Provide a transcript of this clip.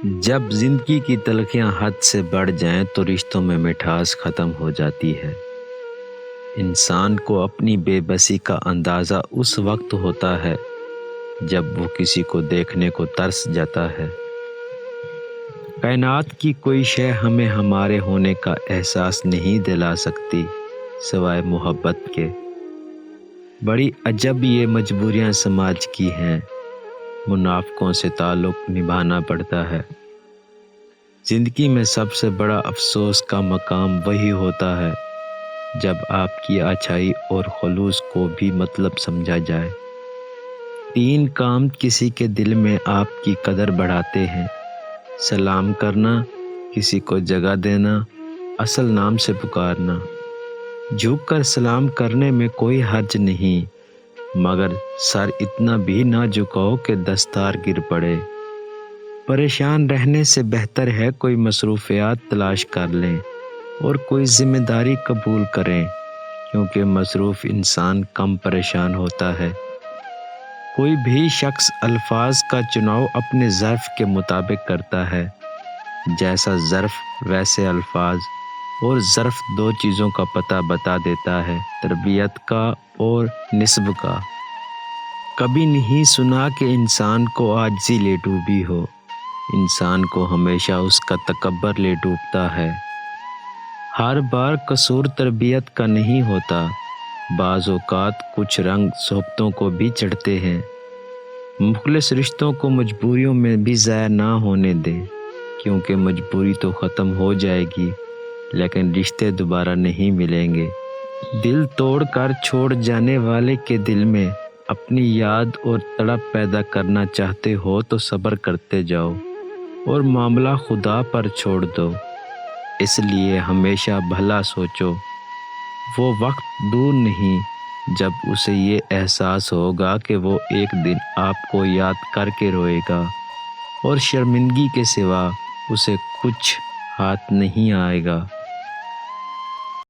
جب زندگی کی تلخیاں حد سے بڑھ جائیں تو رشتوں میں مٹھاس ختم ہو جاتی ہے۔ انسان کو اپنی بے بسی کا اندازہ اس وقت ہوتا ہے جب وہ کسی کو دیکھنے کو ترس جاتا ہے۔ کائنات کی کوئی شے ہمیں ہمارے ہونے کا احساس نہیں دلا سکتی سوائے محبت کے۔ بڑی عجب یہ مجبوریاں سماج کی ہیں، منافقوں سے تعلق نبھانا پڑتا ہے۔ زندگی میں سب سے بڑا افسوس کا مقام وہی ہوتا ہے جب آپ کی اچھائی اور خلوص کو بھی مطلب سمجھا جائے۔ 3 کام کسی کے دل میں آپ کی قدر بڑھاتے ہیں: سلام کرنا، کسی کو جگہ دینا، اصل نام سے پکارنا۔ جھک کر سلام کرنے میں کوئی حرج نہیں، مگر سر اتنا بھی نہ جھکاؤ کہ دستار گر پڑے۔ پریشان رہنے سے بہتر ہے کوئی مصروفیات تلاش کر لیں اور کوئی ذمہ داری قبول کریں، کیونکہ مصروف انسان کم پریشان ہوتا ہے۔ کوئی بھی شخص الفاظ کا چناؤ اپنے ظرف کے مطابق کرتا ہے۔ جیسا ظرف ویسے الفاظ، اور ظرف 2 چیزوں کا پتہ بتا دیتا ہے: تربیت کا اور نسب کا۔ کبھی نہیں سنا کہ انسان کو عاجزی لے ڈوبی ہو، انسان کو ہمیشہ اس کا تکبر لے ڈوبتا ہے۔ ہر بار قصور تربیت کا نہیں ہوتا، بعض اوقات کچھ رنگ صحبتوں کو بھی چڑھتے ہیں۔ مخلص رشتوں کو مجبوریوں میں بھی ضائع نہ ہونے دیں، کیونکہ مجبوری تو ختم ہو جائے گی لیکن رشتے دوبارہ نہیں ملیں گے۔ دل توڑ کر چھوڑ جانے والے کے دل میں اپنی یاد اور تڑپ پیدا کرنا چاہتے ہو تو صبر کرتے جاؤ اور معاملہ خدا پر چھوڑ دو۔ اس لیے ہمیشہ بھلا سوچو، وہ وقت دور نہیں جب اسے یہ احساس ہوگا کہ وہ ایک دن آپ کو یاد کر کے روئے گا اور شرمندگی کے سوا اسے کچھ ہاتھ نہیں آئے گا۔